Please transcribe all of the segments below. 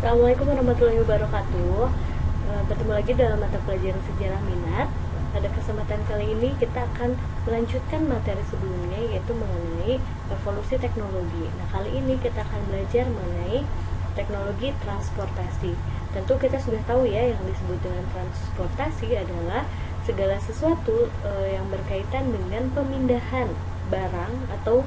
Assalamualaikum warahmatullahi wabarakatuh. Bertemu lagi dalam mata pelajaran sejarah minat. Pada kesempatan kali ini kita akan melanjutkan materi sebelumnya, yaitu mengenai evolusi teknologi. Nah, kali ini kita akan belajar mengenai teknologi transportasi. Tentu kita sudah tahu ya, yang disebut dengan transportasi adalah segala sesuatu yang berkaitan dengan pemindahan barang atau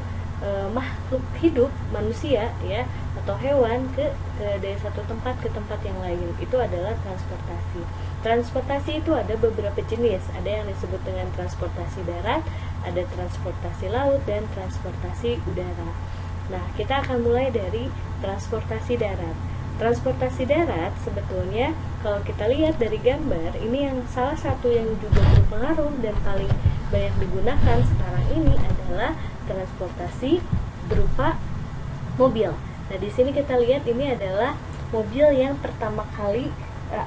makhluk hidup, manusia ya, atau hewan dari satu tempat ke tempat yang lain. Itu adalah transportasi. Transportasi itu ada beberapa jenis. Ada yang disebut dengan transportasi darat, ada transportasi laut, dan transportasi udara. Nah, kita akan mulai dari transportasi darat. Transportasi darat sebetulnya kalau kita lihat dari gambar, ini yang salah satu yang juga berpengaruh dan paling banyak digunakan sekarang ini adalah transportasi berupa mobil. Nah, di sini kita lihat ini adalah mobil yang pertama kali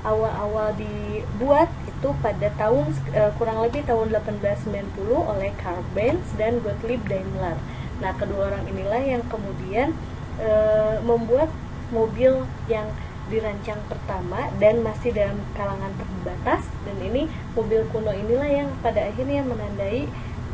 awal-awal dibuat itu pada tahun kurang lebih tahun 1890 oleh Karl Benz dan Gottlieb Daimler. Nah, kedua orang inilah yang kemudian membuat mobil yang dirancang pertama dan masih dalam kalangan terbatas, dan ini mobil kuno inilah yang pada akhirnya menandai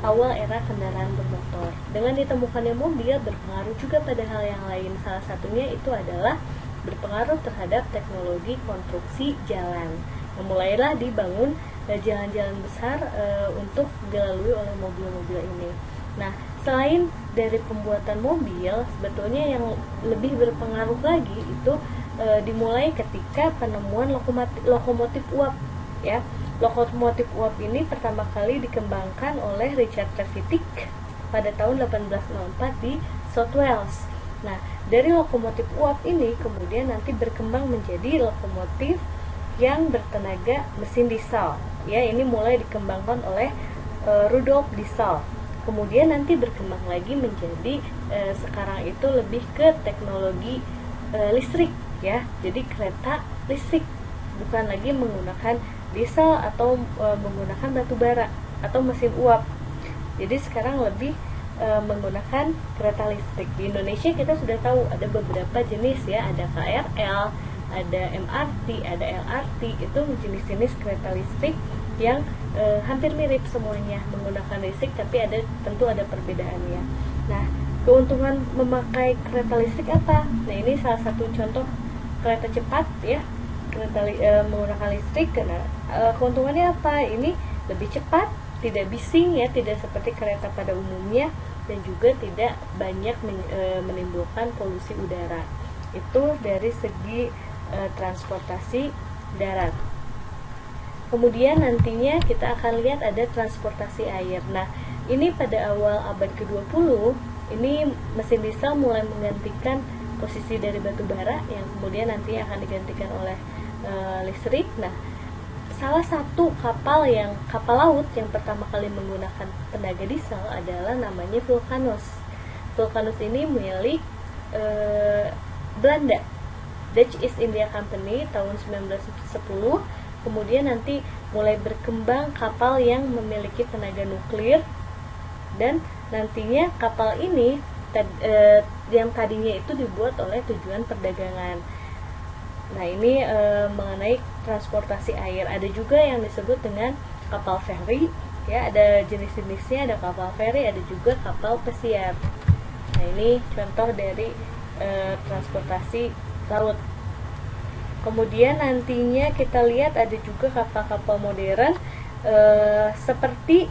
awal era kendaraan bermotor. Dengan ditemukannya mobil berpengaruh juga pada hal yang lain. Salah satunya itu adalah berpengaruh terhadap teknologi konstruksi jalan. Mulailah dibangun jalan-jalan besar untuk dilalui oleh mobil-mobil ini. Nah, selain dari pembuatan mobil, sebetulnya yang lebih berpengaruh lagi itu dimulai ketika penemuan lokomotif uap ya. Lokomotif uap ini pertama kali dikembangkan oleh Richard Trevithick pada tahun 1804 di South Wales. Nah, dari lokomotif uap ini kemudian nanti berkembang menjadi lokomotif yang bertenaga mesin diesel. Ya, ini mulai dikembangkan oleh Rudolf Diesel. Kemudian nanti berkembang lagi menjadi sekarang itu lebih ke teknologi listrik ya. Jadi kereta listrik, bukan lagi menggunakan diesel atau menggunakan batu bara atau mesin uap. Jadi sekarang lebih menggunakan kereta listrik. Di Indonesia kita sudah tahu ada beberapa jenis ya, ada KRL, ada MRT, ada LRT. Itu jenis-jenis kereta listrik yang hampir mirip semuanya menggunakan listrik, tapi tentu ada perbedaannya. Nah, keuntungan memakai kereta listrik apa? Nah, ini salah satu contoh kereta cepat ya, menggunakan listrik. Karena keuntungannya apa? Ini lebih cepat, tidak bising ya, tidak seperti kereta pada umumnya, dan juga tidak banyak menimbulkan polusi udara. Itu dari segi transportasi darat. Kemudian nantinya kita akan lihat ada transportasi air. Nah, ini pada awal abad ke-20 ini mesin diesel mulai menggantikan posisi dari batu bara yang kemudian nanti akan digantikan oleh listrik. Nah, salah satu kapal laut yang pertama kali menggunakan tenaga diesel adalah namanya Vulcanus. Vulcanus ini milik Belanda, Dutch East India Company tahun 1910. Kemudian nanti mulai berkembang kapal yang memiliki tenaga nuklir, dan nantinya kapal ini yang tadinya itu dibuat oleh tujuan perdagangan. Nah, ini mengenai transportasi air. Ada juga yang disebut dengan kapal feri ya, ada jenis-jenisnya, ada kapal feri, ada juga kapal pesiar. Nah, ini contoh dari transportasi laut. Kemudian nantinya kita lihat ada juga kapal-kapal modern seperti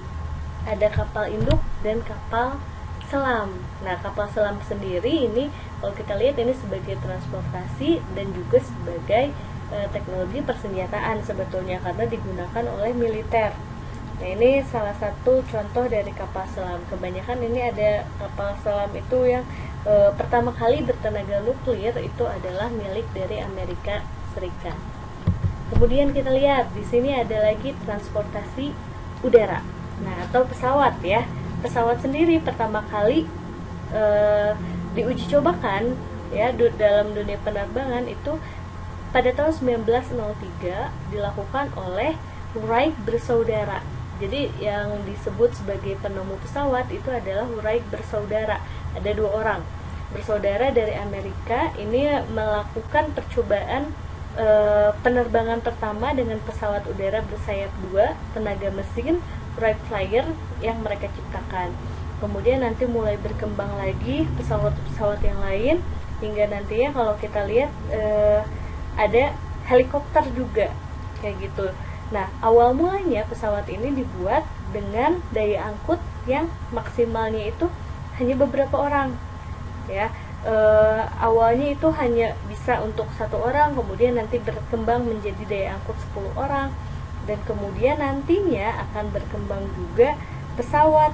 ada kapal induk dan kapal selam. Nah, kapal selam sendiri ini kalau kita lihat ini sebagai transportasi dan juga sebagai teknologi persenjataan sebetulnya, karena digunakan oleh militer. Nah, ini salah satu contoh dari kapal selam. Kebanyakan ini ada kapal selam itu yang pertama kali bertenaga nuklir itu adalah milik dari Amerika Serikat. Kemudian kita lihat di sini ada lagi transportasi udara. Nah, atau pesawat ya. Pesawat sendiri pertama kali diuji cobakan ya dalam dunia penerbangan itu pada tahun 1903 dilakukan oleh Wright bersaudara. Jadi yang disebut sebagai penemu pesawat itu adalah Wright bersaudara. Ada dua orang. bersaudara dari Amerika ini melakukan percobaan penerbangan pertama dengan pesawat udara bersayap 2 tenaga mesin Wright Flyer yang mereka ciptakan. Kemudian nanti mulai berkembang lagi pesawat-pesawat yang lain, hingga nantinya kalau kita lihat ada helikopter juga kayak gitu. Nah, awal mulanya pesawat ini dibuat dengan daya angkut yang maksimalnya itu hanya beberapa orang, ya. Awalnya itu hanya bisa untuk 1 orang, kemudian nanti berkembang menjadi daya angkut 10 orang, dan kemudian nantinya akan berkembang juga pesawat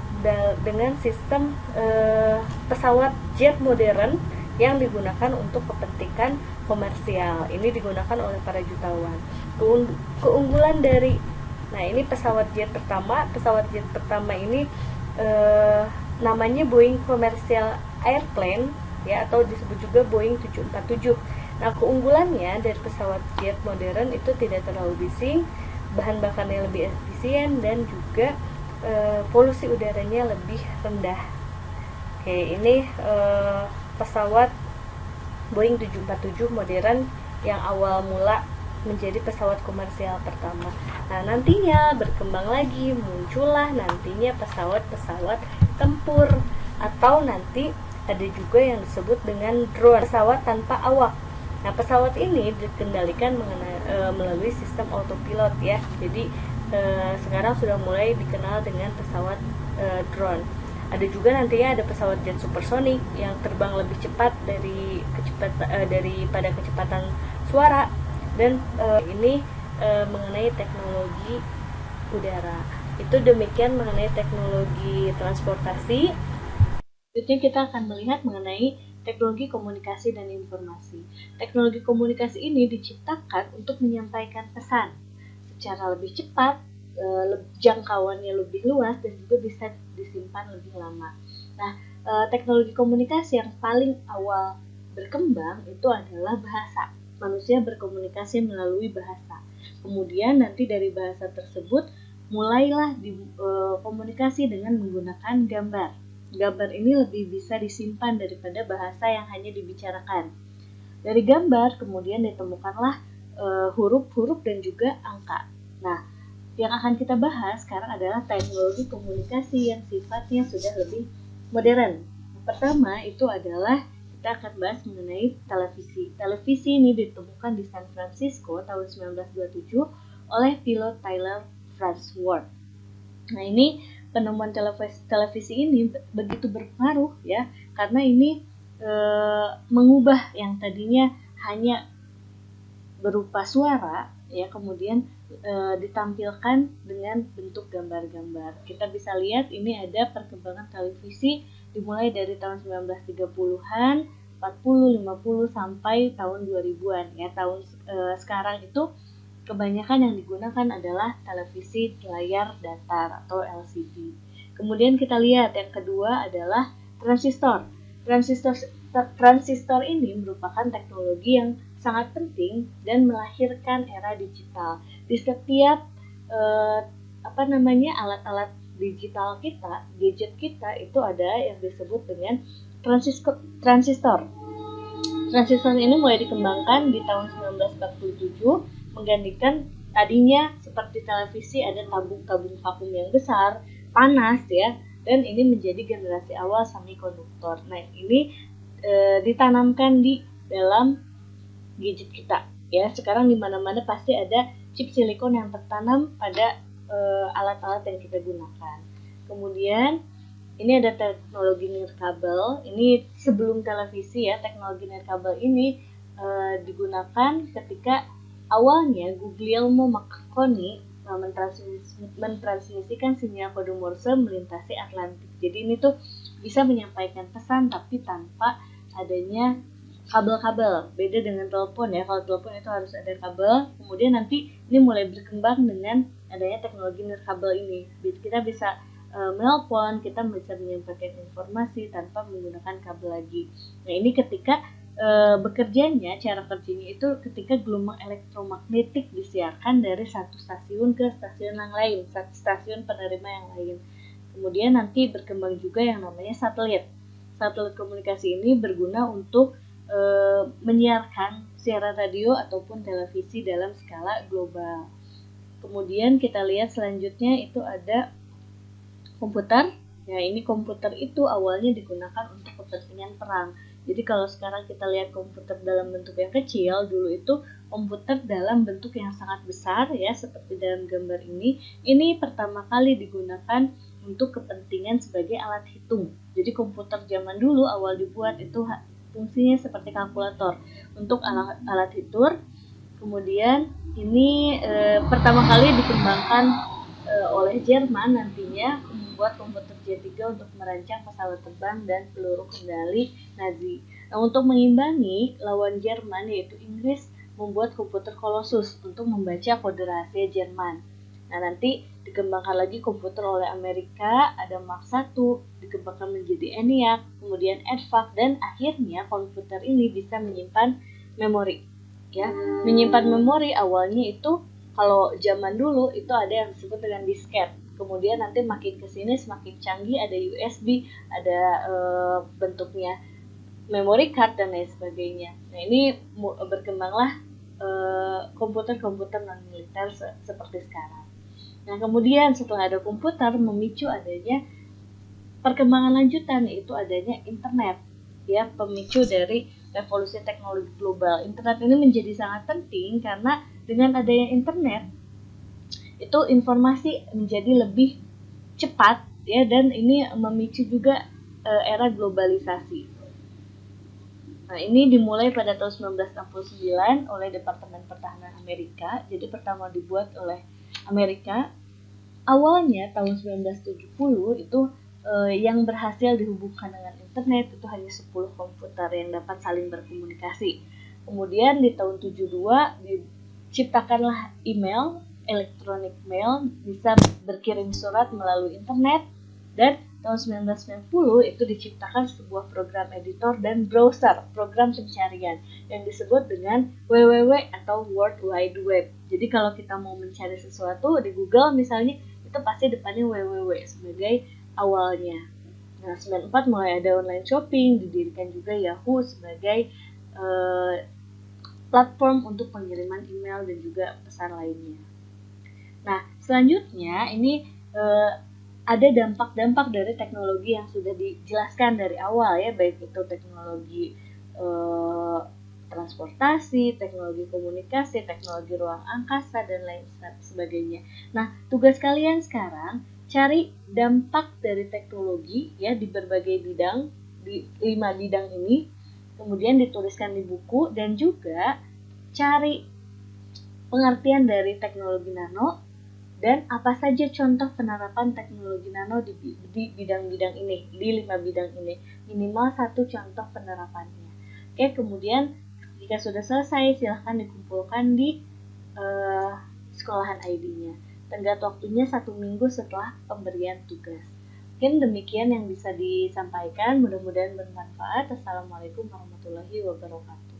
dengan sistem pesawat jet modern yang digunakan untuk kepentingan komersial. Ini digunakan oleh para jutawan. Keunggulan dari, nah ini pesawat jet pertama ini namanya Boeing Commercial Airplane, ya, atau disebut juga Boeing 747. Nah, keunggulannya dari pesawat jet modern itu tidak terlalu bising, bahan bakarnya lebih efisien, dan juga polusi udaranya lebih rendah. Oke, ini pesawat Boeing 747 modern yang awal mula menjadi pesawat komersial pertama. Nah, nantinya berkembang lagi, muncullah nantinya pesawat-pesawat tempur, atau nanti ada juga yang disebut dengan drone, pesawat tanpa awak. Nah, pesawat ini dikendalikan melalui sistem autopilot, ya. Jadi sekarang sudah mulai dikenal dengan pesawat drone. Ada juga nantinya ada pesawat jet supersonik yang terbang lebih cepat daripada kecepatan suara, dan ini mengenai teknologi udara. Itu demikian mengenai teknologi transportasi. Selanjutnya kita akan melihat mengenai teknologi komunikasi dan informasi. Teknologi komunikasi ini diciptakan untuk menyampaikan pesan secara lebih cepat, jangkauannya lebih luas, dan juga bisa disimpan lebih lama. Nah, teknologi komunikasi yang paling awal berkembang itu adalah bahasa. Manusia berkomunikasi melalui bahasa. Kemudian nanti dari bahasa tersebut mulailah komunikasi dengan menggunakan gambar. Gambar ini lebih bisa disimpan daripada bahasa yang hanya dibicarakan. Dari gambar kemudian ditemukanlah huruf-huruf dan juga angka. Nah, yang akan kita bahas sekarang adalah teknologi komunikasi yang sifatnya sudah lebih modern. Yang pertama itu adalah kita akan bahas mengenai televisi. Televisi ini ditemukan di San Francisco tahun 1927 oleh pilot Tyler Farnsworth. Nah, ini penemuan televisi ini begitu berpengaruh, ya, karena ini mengubah yang tadinya hanya berupa suara, ya, kemudian ditampilkan dengan bentuk gambar-gambar. Kita bisa lihat ini ada perkembangan televisi dimulai dari tahun 1930-an, 40, 50 sampai tahun 2000-an, ya. Tahun sekarang itu kebanyakan yang digunakan adalah televisi layar datar atau LCD. Kemudian kita lihat yang kedua adalah transistor. Transistor ini merupakan teknologi yang sangat penting dan melahirkan era digital. Di setiap alat-alat digital kita, gadget kita itu ada yang disebut dengan transistor. Transistor ini mulai dikembangkan di tahun 1947, menggantikan tadinya seperti televisi ada tabung-tabung vakum yang besar, panas, ya, dan ini menjadi generasi awal semikonduktor. Nah, ini ditanamkan di dalam gadget kita, ya. Sekarang di mana-mana pasti ada chip silikon yang tertanam pada alat-alat yang kita gunakan. Kemudian ini ada teknologi nirkabel. Ini sebelum televisi, ya. Teknologi nirkabel ini digunakan ketika awalnya Guglielmo Marconi mentransmisikan sinyal kode Morse melintasi Atlantik. Jadi ini tuh bisa menyampaikan pesan tapi tanpa adanya kabel-kabel. Beda dengan telepon, ya. Kalau telepon itu harus ada kabel. Kemudian nanti ini mulai berkembang dengan adanya teknologi nirkabel ini. Kita bisa menelpon, kita bisa menyampaikan informasi tanpa menggunakan kabel lagi. Nah, ini ketika bekerjanya, cara kerjanya itu ketika gelombang elektromagnetik disiarkan dari satu stasiun ke stasiun yang lain, stasiun penerima yang lain. Kemudian nanti berkembang juga yang namanya satelit. Satelit komunikasi ini berguna untuk menyiarkan siaran radio ataupun televisi dalam skala global. Kemudian kita lihat selanjutnya itu ada komputer. Ya, ini komputer itu awalnya digunakan untuk kepentingan perang. Jadi kalau sekarang kita lihat komputer dalam bentuk yang kecil, dulu itu komputer dalam bentuk yang sangat besar ya, seperti dalam gambar ini. Ini pertama kali digunakan untuk kepentingan sebagai alat hitung. Jadi komputer zaman dulu awal dibuat itu fungsinya seperti kalkulator untuk alat hitung. Kemudian ini pertama kali dikembangkan oleh Jerman, nantinya membuat komputer J3 untuk merancang pesawat terbang dan peluru kendali Nazi. Nah, untuk mengimbangi lawan Jerman yaitu Inggris membuat komputer Colossus untuk membaca kode rahasia Jerman. Nah, nanti dikembangkan lagi komputer oleh Amerika, ada Mark I, dikembangkan menjadi ENIAC, kemudian EDVAC, dan akhirnya komputer ini bisa menyimpan memori. Ya, menyimpan memori awalnya itu kalau zaman dulu itu ada yang disebut dengan disket. Kemudian nanti makin kesini semakin canggih, ada USB, ada bentuknya memory card dan lain sebagainya. Nah, ini berkembanglah komputer-komputer non militer seperti sekarang. Nah, kemudian setelah ada komputer memicu adanya perkembangan lanjutan, yaitu adanya internet. Ya, pemicu dari revolusi teknologi global. Internet ini menjadi sangat penting karena dengan adanya internet itu informasi menjadi lebih cepat ya, dan ini memicu juga era globalisasi. Nah, ini dimulai pada tahun 1969 oleh Departemen Pertahanan Amerika. Jadi pertama dibuat oleh Amerika. Awalnya tahun 1970 itu yang berhasil dihubungkan dengan internet itu hanya 10 komputer yang dapat saling berkomunikasi. Kemudian di tahun 72 diciptakanlah email, electronic mail, bisa berkirim surat melalui internet, dan tahun 1990 itu diciptakan sebuah program editor dan browser, program pencarian yang disebut dengan www atau World Wide Web. Jadi kalau kita mau mencari sesuatu di Google misalnya, itu pasti depannya www sebagai awalnya. Nah, 94 mulai ada online shopping, didirikan juga Yahoo sebagai platform untuk pengiriman email dan juga pesan lainnya. Nah, selanjutnya ini ada dampak-dampak dari teknologi yang sudah dijelaskan dari awal ya, baik itu teknologi transportasi, teknologi komunikasi, teknologi ruang angkasa, dan lain sebagainya. Nah, tugas kalian sekarang cari dampak dari teknologi ya di berbagai bidang, di 5 bidang ini, kemudian dituliskan di buku, dan juga cari pengertian dari teknologi nano dan apa saja contoh penerapan teknologi nano di bidang-bidang ini, di 5 bidang ini, minimal 1 contoh penerapannya. Oke, kemudian jika sudah selesai silahkan dikumpulkan di sekolahan ID-nya. Tenggat waktunya 1 minggu setelah pemberian tugas. Mungkin demikian yang bisa disampaikan, mudah-mudahan bermanfaat. Assalamualaikum warahmatullahi wabarakatuh.